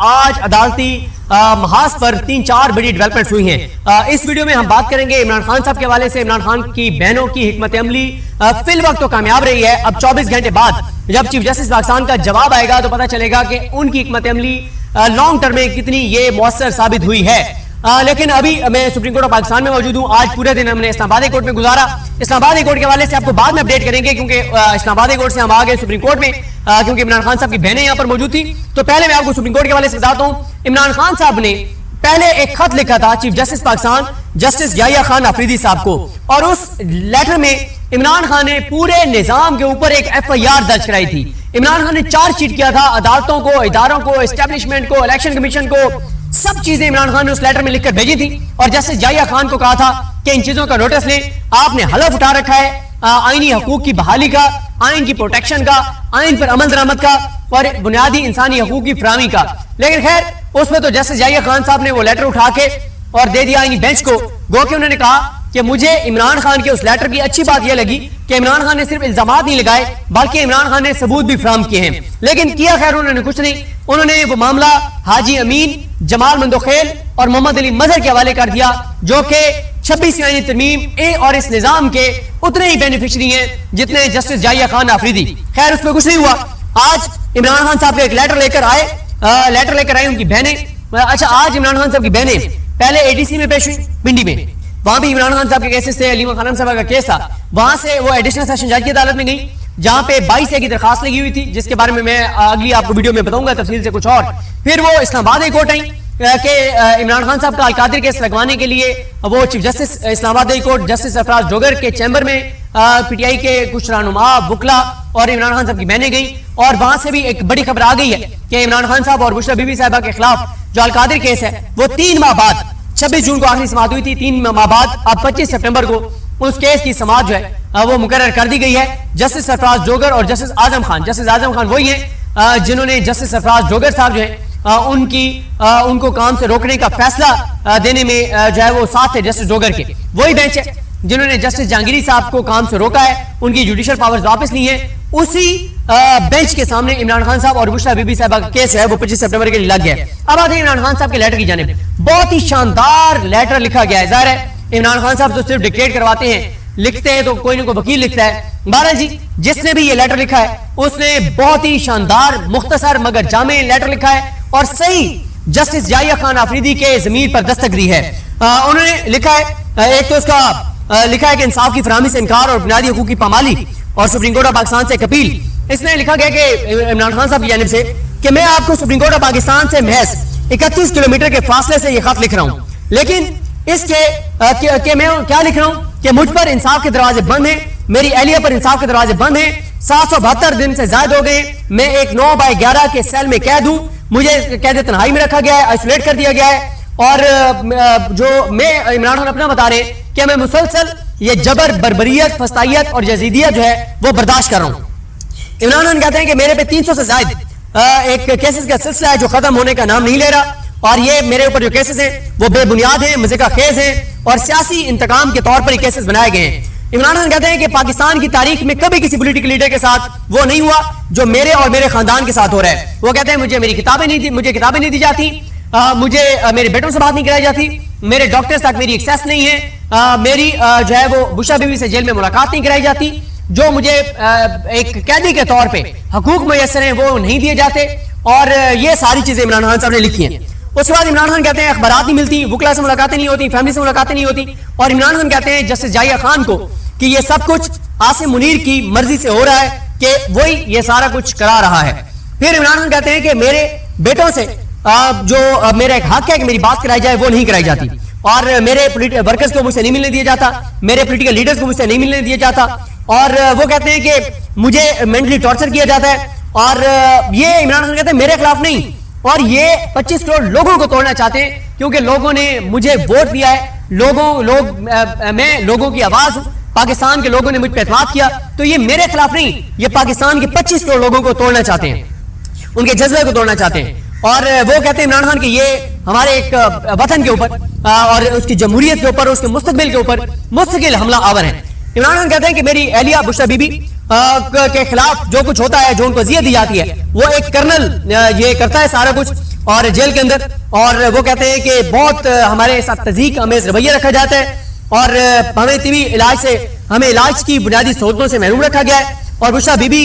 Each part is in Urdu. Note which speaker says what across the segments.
Speaker 1: آج عدالتی محاذ پر 3-4 بڑی ڈیولپمنٹس ہوئی ہیں. اس ویڈیو میں ہم بات کریں گے عمران خان صاحب کے حوالے سے. عمران خان کی بہنوں کی حکمت عملی فی الوقت تو کامیاب رہی ہے. اب 24 گھنٹے بعد جب چیف جسٹس پاکستان کا جواب آئے گا تو پتہ چلے گا کہ ان کی حکمت عملی لانگ ٹرم میں کتنی یہ مؤثر ثابت ہوئی ہے. لیکن ابھی میں سپریم کورٹ آف پاکستان میں موجود ہوں. آج پورے دن ہم نے اسلام آباد کورٹ میں گزارا. اسلام آباد کورٹ کے حوالے سے آپ کو بعد میں اپڈیٹ کریں گے کیونکہ اسلام آباد کورٹ سے ہم آ گئے سپریم کورٹ میں کیونکہ عمران خان صاحب کی بہنیں یہاں پر موجود تھی. تو پہلے میں آپ کو سپریم کورٹ کے حوالے سے بتاتا ہوں. عمران خان صاحب نے پہلے ایک خط لکھا تھا chief justice Pakistan justice Yahya Khan Afridi صاحب کو, اور اس لیٹر میں عمران خان نے پورے نظام کے اوپر ایک FIR درج کرائی تھی. عمران خان نے چارج شیٹ کیا تھا عدالتوں کو, اداروں کو, اسٹیبلشمنٹ کو, الیکشن کمیشن کو. سب چیزیں عمران خان نے اس لیٹر میں لکھ کر بھیجی تھی اور جسٹس یحییٰ خان کو کہا تھا کہ ان چیزوں کا نوٹس لیں. آپ نے حلف اٹھا رکھا ہے آئینی حقوق کی بحالی کا, آئین کی پروٹیکشن کا, آئین پر عمل درآمد کا اور بنیادی انسانی حقوق کی فراہمی کا. لیکن خیر اس میں تو جسٹس یحییٰ خان صاحب نے وہ لیٹر اٹھا کے اور دے دیا آئینی بینچ کو. گو کہ انہوں نے کہا کہ مجھے عمران خان کے اس لیٹر کی اچھی بات یہ لگی کہ عمران خان نے صرف الزامات نہیں لگائے بلکہ عمران خان نے ثبوت بھی فراہم کیے ہیں. لیکن کیا خیر انہوں نے کچھ نہیں. انہوں نے وہ معاملہ حاجی امین, جمال مندوخیل اور محمد علی مظہر کے حوالے کر دیا جو کہ 26 آئینی ترمیم اور اس نظام کے اتنے ہی بینیفیشری ہیں جتنے جسٹس یحییٰ خان آفریدی. خیر اس میں کچھ نہیں ہوا. آج عمران خان صاحب کے ایک لیٹر لے کر آئے ان کی بہنیں. اچھا آج عمران خان صاحب کی بہنیں پہلے ADC میں پیش ہوئی پنڈی میں, وہاں بھی عمران خان صاحب کے کیسز سے علیمہ خانم صاحب کا کیس تھا. وہاں سے وہ ایڈیشنل سیشن جج کی عدالت میں گئی جہاں پہ 22A کی درخواست لگی ہوئی تھی جس کے بارے میں اگلی آپ کو ویڈیو میں بتاؤں گا تفصیل سے کچھ اور. پھر وہ اسلام آباد کورٹ آئی کہ عمران خان صاحب کا القادر کیس لگوانے کے لیے وہ چیف جسٹس اسلام آباد کورٹ جسٹس افراز ڈوگر کے چیمبر میں PTI کے کچھ رہنما, وکلا اور عمران خان صاحب کی بہنیں گئیں. اور وہاں سے بھی ایک بڑی خبر آ گئی ہے کہ عمران خان صاحب اور بشرا بی بی صاحبہ کے خلاف جو القادر کیس ہے وہ 3 ماہ بعد 26 جون کو آخری سماعت ہوئی تھی. 3 ماہ بعد اب 25 سپٹمبر کو اس کیس کی سماعت جو ہے وہ مقرر کر دی گئی ہے. جسٹس سرفراز ڈوگر اور جسٹس اعظم خان وہی ہیں جنہوں نے جسٹس سرفراز ڈوگر صاحب جو ہیں ان کو کام سے روکنے کا فیصلہ دینے میں جو ہے وہ ساتھ تھے جسٹس ڈوگر کے. وہی بینچ ہے جنہوں نے جسٹس جہانگیری صاحب کو کام سے روکا ہے, ان کی جوڈیشل پاورز واپس لی ہیں. اسی بینچ کے سامنے عمران خان صاحب اور بشرا بی بی صاحبہ کا کیس ہے وہ 25 سپٹمبر کے لیے لگ گیا ہے. اب آتے ہیں عمران خان صاحب کے لیٹر کی جانب. بہت ہی شاندار لیٹر لکھا گیا ہے. ظاہر ہے عمران خان صاحب تو صرف ڈکٹیٹ کرواتے ہیں, لکھتے ہیں تو کوئی نہ کوئی وکیل لکھتا ہے. بہرحال جی جس نے بھی یہ لیٹر لکھا ہے اس نے بہت ہی شاندار, مختصر مگر جامع لیٹر لکھا ہے اور صحیح جسٹس یحییٰ خان آفریدی کے ضمیر پر دستک دی ہے. انہوں نے لکھا ہے ایک تو اس کا لکھا ہے کہ انصاف کی فراہمی سے انکار اور بنیادی حقوق کی پامالی اور سپریم کورٹ آف پاکستان سے ایک اپیل. اس میں لکھا گیا کہ عمران خان صاحب کی جانب سے کہ میں آپ کو سپریم کورٹ آف پاکستان سے محض 31 کلومیٹر کے فاصلے سے یہ خط لکھ رہا ہوں, لیکن اس کے کہ میں کیا لکھ رہا ہوں کہ مجھ پر انصاف کے دروازے بند ہیں, میری اہلیہ پر انصاف کے دروازے بند ہیں, 772 دن سے زائد ہو گئے, میں ایک 9/11 کے سیل میں قید ہوں, مجھے قید تنہائی میں رکھا گیا ہے, آئسولیٹ کر دیا گیا ہے. اور جو میں عمران خان اپنا بتا رہے ہیں کہ میں مسلسل یہ جبر, بربریت, فسطائیت اور یزیدیت جو ہے وہ برداشت کر رہا ہوں. عمران خان کہتے ہیں کہ میرے پہ 300 سے زائد ایک کیسز کا سلسلہ ہے جو ختم ہونے کا نام نہیں لے رہا, اور یہ میرے اوپر جو کیسز ہیں وہ بے بنیاد ہیں, مزے کا خیز ہیں اور سیاسی انتقام کے طور پر یہ کیسز بنائے گئے ہیں. عمران خان کہتے ہیں کہ پاکستان کی تاریخ میں کبھی کسی پولیٹیکل لیڈر کے ساتھ وہ نہیں ہوا جو میرے اور میرے خاندان کے ساتھ ہو رہا ہے. وہ کہتے ہیں مجھے کتابیں نہیں دی جاتی, مجھے میرے بیٹوں سے بات نہیں کرائی جاتی, میرے ڈاکٹرز تک میری ایکسیس نہیں ہے, میری جو ہے وہ بشرا بیوی سے جیل میں ملاقات نہیں کرائی جاتی, جو مجھے ایک قیدی کے طور پہ حقوق میسر ہیں وہ نہیں دیے جاتے. اور یہ ساری چیزیں عمران خان صاحب نے لکھی ہیں. اس کے بعد عمران خان کہتے ہیں اخبارات نہیں ملتی, وکلا سے ملاقاتیں نہیں ہوتی, فیملی سے ملاقاتیں نہیں ہوتی. اور عمران خان کہتے ہیں جسٹس یحییٰ خان کو کہ یہ سب کچھ عاصم منیر کی مرضی سے ہو رہا ہے کہ وہی یہ سارا کچھ کرا رہا ہے. پھر عمران خان کہتے ہیں کہ میرے بیٹوں سے جو میرا ایک حق ہے کہ میری بات کرائی جائے وہ نہیں کرائی جاتی, اور میرے ورکرز کو مجھ سے نہیں ملنے دیا جاتا, میرے پولیٹیکل لیڈرز کو مجھ سے نہیں ملنے دیا جاتا. اور وہ کہتے ہیں کہ مجھے مینٹلی ٹارچر کیا جاتا ہے. اور یہ عمران خان کہتے ہیں میرے خلاف نہیں, اور یہ 25 کروڑ لوگوں کو توڑنا چاہتے ہیں کیونکہ لوگوں نے مجھے ووٹ دیا ہے, میں لوگوں کی آواز ہوں, پاکستان کے لوگوں نے مجھ پہ اعتماد کیا, تو یہ میرے خلاف نہیں, یہ پاکستان کے 25 کروڑ لوگوں کو توڑنا چاہتے ہیں, ان کے جذبے کو توڑنا چاہتے ہیں. اور وہ کہتے ہیں عمران خان کہ یہ ہمارے ایک وطن کے اوپر اور اس کی جمہوریت کے اوپر, اس کے مستقبل کے اوپر مستقل حملہ آور ہے. عمران خان کہتے ہیں کہ میری اہلیہ بشرا بی بی کے خلاف جو کچھ ہوتا ہے, جو ان کو اذیت دی جاتی ہے, وہ ایک کرنل یہ کرتا ہے سارا کچھ, اور جیل کے اندر, اور وہ کہتے ہیں کہ بہت ہمارے ساتھ تضییق آمیز رویہ رکھا جاتا ہے اور ہمیں طبی علاج سے, ہمیں علاج کی بنیادی سہولتوں سے محروم رکھا گیا ہے, اور بشرا بی بی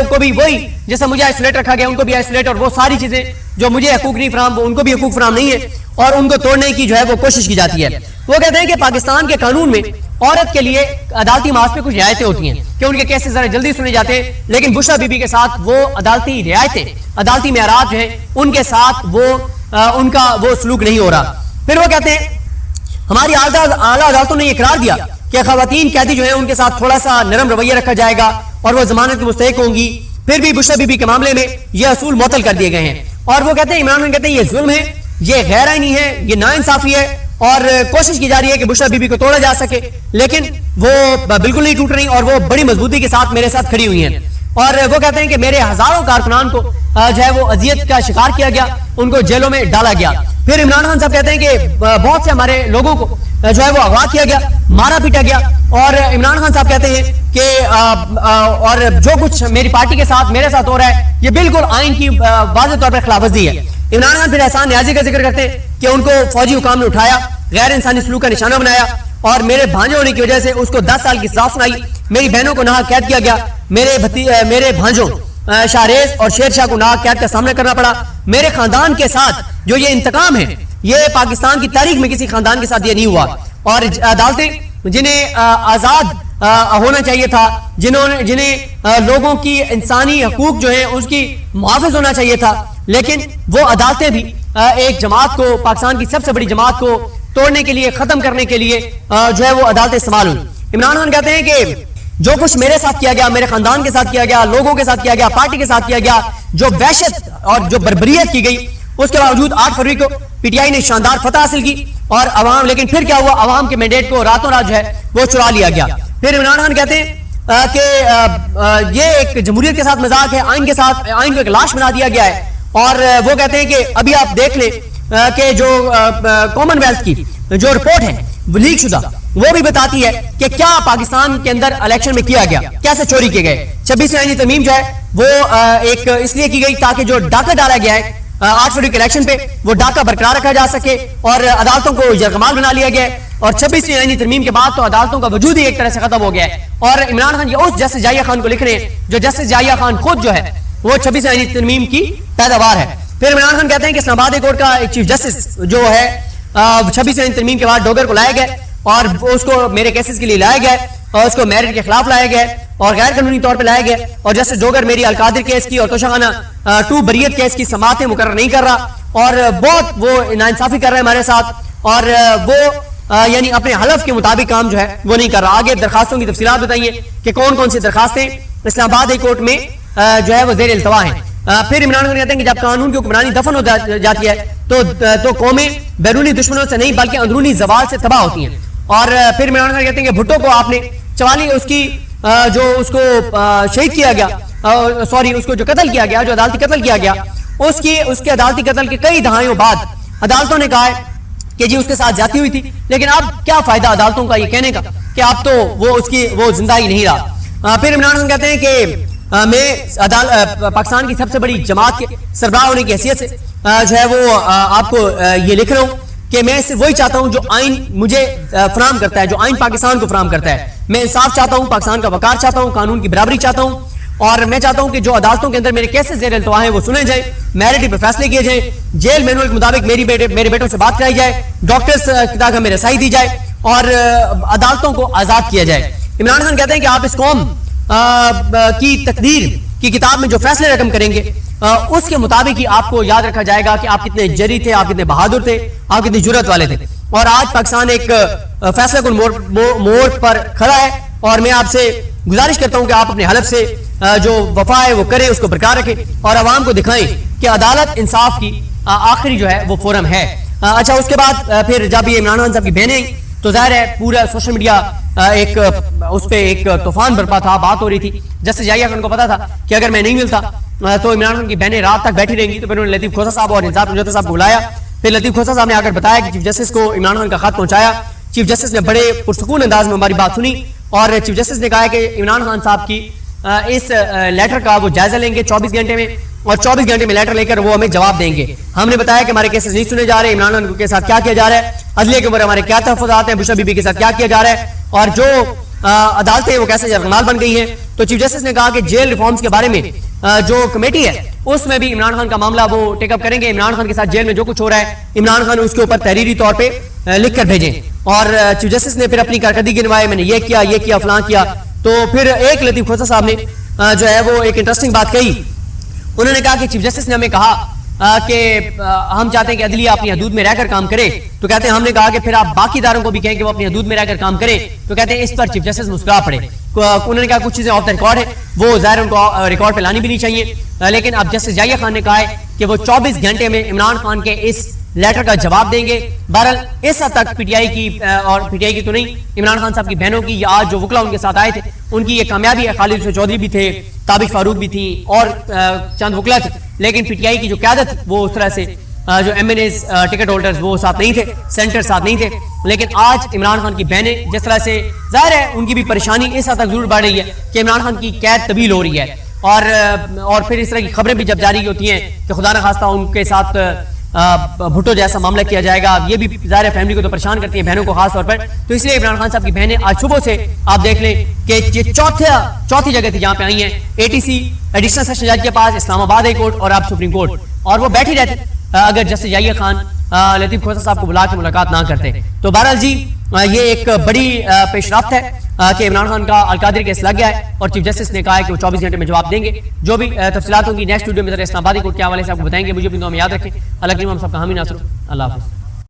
Speaker 1: کو بھی وہی جیسا مجھے آئسولیٹ رکھا گیا, ان کو بھی آئسولیٹ, اور وہ ساری چیزیں جو مجھے حقوق نہیں فراہم ان کو بھی حقوق فراہم نہیں ہے, اور ان کو توڑنے کی جو ہے وہ کوشش کی جاتی ہے. وہ کہتے ہیں کہ پاکستان کے قانون میں عورت کے لیے عدالتی محاذ پہ کچھ رعایتیں ہوتی ہیں کہ ان کے کیسز ذرا جلدی سنے جاتے ہیں, لیکن بشرا بی بی کے ساتھ وہ عدالتی رعایتیں, عدالتی معیارات جو ہیں ان کے ساتھ وہ ان کا وہ سلوک نہیں ہو رہا. پھر وہ کہتے ہیں ہماری اعلیٰ عدالتوں نے یہ قرار دیا کہ خواتین قیدی جو ہیں ان کے ساتھ تھوڑا سا نرم رویہ رکھا جائے گا اور وہ ضمانت کی مستحق ہوں گی. پھر بھی بشرا بی بی کے معاملے میں یہ اصول معطل کر دیے گئے ہیں, اور وہ کہتے ہیں عمران خان کہتے ہیں یہ ظلم ہے, یہ غیر آئینی ہے, یہ ناانصافی ہے, اور کوشش کی جا رہی ہے کہ بشرا بی بی کو توڑا جا سکے, لیکن وہ بالکل نہیں ٹوٹ رہی اور وہ بڑی مضبوطی کے ساتھ میرے ساتھ کھڑی ہوئی ہیں. اور وہ کہتے ہیں کہ میرے ہزاروں کارکنان کو جو ہے وہ اذیت کا شکار کیا گیا, ان کو جیلوں میں ڈالا گیا. پھر عمران خان صاحب کہتے ہیں کہ بہت سے ہمارے لوگوں کو جو ہے وہ اغوا کیا گیا, مارا پیٹا گیا, اور عمران خان صاحب کہتے ہیں کہ اور جو کچھ میری پارٹی کے ساتھ میرے ساتھ ہو رہا ہے یہ بالکل آئین کی واضح طور پر خلاف ورزی ہے. عمران خان پھر احسان نیازی کا ذکر کرتے ہیں کہ ان کو فوجی حکام نے اٹھایا, غیر انسانی سلوک کا نشانہ بنایا, اور میرے بھانجے ہونے کی وجہ سے اس کو 10 سال کی سزا سنائی, میری بہنوں کو ناحق قید کیا گیا, میرے بھانجوں شاہریز اور شیر شاہ کو ناحق قید کا سامنا کرنا پڑا. میرے خاندان کے ساتھ جو یہ انتقام ہے یہ پاکستان کی تاریخ میں کسی خاندان کے ساتھ یہ نہیں ہوا. اور عدالتیں جنہیں آزاد ہونا چاہیے تھا, جنہیں لوگوں کی انسانی حقوق جو ہیں اس کی محافظ ہونا چاہیے تھا, لیکن وہ عدالتیں بھی ایک جماعت کو, پاکستان کی سب سے بڑی جماعت کو توڑنے کے لیے, ختم کرنے کے لیے جو ہے وہ عدالتیں استعمال ہوئی. عمران خان کہتے ہیں کہ جو کچھ میرے ساتھ کیا گیا, میرے خاندان کے ساتھ کیا گیا, لوگوں کے ساتھ کیا گیا, پارٹی کے ساتھ کیا گیا, جو وحشت اور جو بربریت کی گئی, اس کے باوجود 8 فروری کو پی ٹی آئی نے شاندار فتح حاصل کی, اور عوام, لیکن پھر کیا ہوا, عوام کے مینڈیٹ کو راتوں رات جو ہے وہ چرا لیا گیا. پھر عمران خان کہتے ہیں کہ یہ ایک جمہوریت کے ساتھ مذاق ہے, آئین کے ساتھ آئین کو ایک لاش بنا دیا گیا ہے. اور وہ کہتے ہیں کہ ابھی آپ دیکھ لیں کہ جو کامن ویلتھ کی جو رپورٹ ہے لیک شدہ, وہ بھی بتاتی ہے کہ کیا پاکستان کے اندر الیکشن میں کیا گیا, کیسے چوری کیے گئے. 26ویں آئینی ترمیم جو ہے وہ ایک اس لیے کی گئی تاکہ جو ڈاکہ ڈالا گیا ہے 8 فروری کے الیکشن پہ وہ ڈاکہ برقرار رکھا جا سکے, اور عدالتوں کو یرغمال بنا لیا گیا ہے. اور 26ویں آئینی ترمیم کے بعد تو عدالتوں کا وجود ہی ایک طرح سے ختم ہو گیا ہے. اور عمران خان یہ اس جسٹس جائیہ خان کو لکھ رہے ہیں جو جسٹس جائیہ خان خود جو ہے وہ 26ویں آئینی ترمیم کی پیداوار ہے. پھر عمران خان کہتے ہیں کہ اسلام آباد کورٹ کا ایک چیف جسٹس جو ہے 26ویں آئینی ترمیم کے بعد ڈوگر کو لایا گیا, اور اس کو میرے کیسز کے لیے لایا گیا, اور اس کو میرٹ کے خلاف لایا گیا اور غیر قانونی طور پہ لایا گیا. اور جسٹس ڈوگر میری القادر کیس کی اور توشخانہ 2 بریت کیس کی سماعتیں مقرر نہیں کر رہا, اور بہت وہ ناانصافی کر رہا ہے ہمارے ساتھ, اور وہ یعنی اپنے حلف کے مطابق کام جو ہے وہ نہیں کر رہا. آگے درخواستوں کی تفصیلات بتائیے کہ کون کون سی درخواستیں اسلام آباد ہائی کورٹ میں جو ہے وہ زیر التوا ہیں. پھر عمران خان کہتے ہیں کہ جب قانون کی حکمرانی دفن ہو جاتی ہے تو قومیں بیرونی دشمنوں سے نہیں بلکہ اندرونی زوال سے تباہ ہوتی ہیں. اور پھر عمران خان کہتے ہیں کہ بھٹو کو آپ نے 44 اس کی جو اس کو شہید کیا گیا, سوری اس کو جو قتل کیا گیا, جو عدالتی قتل کیا گیا, اس کے عدالتی قتل کے کئی دہائیوں بعد عدالتوں نے کہا ہے کہ جی اس کے ساتھ جاتی ہوئی تھی, لیکن اب کیا فائدہ عدالتوں کا یہ کہنے کا کہ اب تو وہ زندہ ہی نہیں رہا. پھر عمران خان کہتے ہیں کہ میں پاکستان کی سب سے بڑی جماعت کے سربراہ ہونے کی حیثیت سے جو ہے وہ آپ کو یہ لکھ رہا ہوں کہ میں صرف وہی چاہتا ہوں جو آئین مجھے فراہم کرتا ہے, جو آئین پاکستان کو فراہم کرتا ہے. میں انصاف چاہتا ہوں, پاکستان کا وقار چاہتا ہوں, قانون کی برابری چاہتا ہوں, اور میں چاہتا ہوں کہ جو عدالتوں کے اندر میرے کیسز زیر التوا ہیں وہ سنے جائیں, میرٹ پر فیصلے کیے جائیں, جیل مینول کے مطابق میرے بیٹوں سے بات کرائی جائے, ڈاکٹرز تک ہمیں رسائی دی جائے, اور عدالتوں کو آزاد کیا جائے. عمران خان کہتے ہیں کہ آپ اس قوم کی تقدیر کی کتاب میں جو فیصلے رقم کریں گے اس کے مطابق ہی آپ کو یاد رکھا جائے گا کہ آپ کتنے جری تھے, آپ کتنے بہادر تھے, آپ کتنی جرأت والے تھے. اور آج پاکستان ایک فیصلہ کن موڑ پر کھڑا ہے, اور میں آپ سے گزارش کرتا ہوں کہ آپ اپنے حلف سے جو وفا ہے وہ کریں, اس کو برقرار رکھیں, اور عوام کو دکھائیں کہ عدالت انصاف کی آخری جو ہے وہ فورم ہے. اچھا, اس کے بعد پھر جب یہ عمران خان صاحب کی بہنیں, تو ظاہر ہے پورا سوشل میڈیا ایک اس پہ ایک طوفان برپا تھا, بات ہو رہی تھی. جسٹس جائیہ خان کو پتا تھا کہ اگر میں نہیں ملتا تو عمران خان کی بہنیں رات تک بیٹھی رہیں گی, تو پھر انہوں نے لطیف کھوسہ صاحب اور انصاف رجوتا صاحب کو بلایا. پھر لطیف کھوسہ صاحب نے آ کر بتایا کہ چیف جسٹس کو عمران خان کا خط پہنچایا. چیف جسٹس نے بڑے پرسکون انداز میں ہماری بات سنی, اور چیف جسٹس نے کہا کہ عمران خان صاحب کی اس لیٹر کا وہ جائزہ لیں گے 24 گھنٹے میں, اور 24 گھنٹے میں لیٹر لے کر وہ ہمیں جواب دیں گے. ہم نے بتایا کہ ہمارے کیسز نہیں سنے جا رہے, عمران خان کے ساتھ کیا کیا جا رہا ہے, عدلیہ کے اوپر ہمارے کیا تحفظات ہیں, بشرا بی بی کے ساتھ کیا کیا جا رہا ہے, اور جو عدالتیں وہ کیسے یرغمال بن گئی ہیں. تو چیف جسٹس نے کہا کہ جیل ریفارمز کے بارے میں جو کمیٹی ہے اس میں بھی عمران خان کا معاملہ وہ ٹیک اپ کریں گے. عمران خان کے ساتھ جیل میں جو کچھ ہو رہا ہے عمران خان اس کے اوپر تحریری طور پہ لکھ کر بھیجیں. اور چیف جسٹس نے پھر اپنی کارکردگی گنوائی, میں نے یہ کیا فلاں کیا. تو پھر ایک لطیف کھوسہ صاحب نے جو ہے وہ ایک انٹرسٹنگ بات کہی. انہوں نے کہا کہ چیف جسٹس نے ہمیں کہا کہ ہم چاہتے ہیں کہ عدلیہ اپنی حدود میں رہ کر کام کرے. تو کہتے ہیں ہم نے کہا کہ پھر آپ باقی اداروں کو بھی کہیں کہ وہ اپنی حدود میں رہ کر کام کریں. تو کہتے ہیں اس پر چیف جسٹس مسکرا پڑے. انہوں نے کہا کچھ چیزیں آف دا ریکارڈ ہے, وہ ظاہر ان کو ریکارڈ پہ لانی بھی نہیں چاہیے, لیکن اب جسٹس یحییٰ خان نے کہا ہے کہ وہ 24 گھنٹے میں عمران خان کے اس لیٹر کا جواب دیں گے. بہرحال اس حد تک پی ٹی آئی کی, اور پی ٹی آئی کی تو نہیں, عمران خان صاحب کی بہنوں کی یا آج جو وکلا ان کے ساتھ آئے تھے ان کی یہ کامیابی ہے. خالد حسین چودھری بھی تھے, تابش فاروق بھی تھی اور چند وکلا تھے, لیکن پی ٹی آئی کی جو قیادت وہ اس طرح سے جو M N As ticket holders وہ ساتھ نہیں تھے, سینٹر ساتھ نہیں تھے. لیکن آج عمران خان کی بہنیں جس طرح سے, ظاہر ہے ان کی بھی پریشانی اس حد تک ضرور بڑھ رہی ہے کہ عمران خان کی قید طویل ہو رہی ہے, اور پھر اس طرح کی خبریں بھی جب جاری ہوتی ہیں کہ خدا نخواستہ ان کے ساتھ بھٹو جیسا معاملہ کیا جائے گا, یہ بھی ظاہر فیملی کو تو پریشان کرتی ہیں, بہنوں کو خاص طور پر. تو اس لیے عمران خان صاحب کی بہنیں آج صبح سے آپ دیکھ لیں کہ یہ چوتھی جگہ تھی جہاں پہ آئی ہیں, A T C additional session جج کے پاس, اسلام آباد ہائی کورٹ اور اب سپریم کورٹ, اور وہ بیٹھی رہتی اگر جسٹس یحییٰ خان لطیف کھوسہ صاحب کو بلا کے ملاقات نہ کرتے. تو بہرحال جی یہ ایک بڑی پیش رفت ہے کہ عمران خان کا القادری کیس لگ گیا ہے, اور چیف جسٹس نے کہا ہے کہ وہ 24 گھنٹے میں جواب دیں گے. جو بھی تفصیلات ہوں گی نیکسٹ ویڈیو میں اسلام آبادی کورٹ کے حوالے سے آپ کو بتائیں گے. مجھے اپنی دعا میں یاد رکھیں. اللہ کریم ہم سب کا حامی ناصر. اللہ حافظ.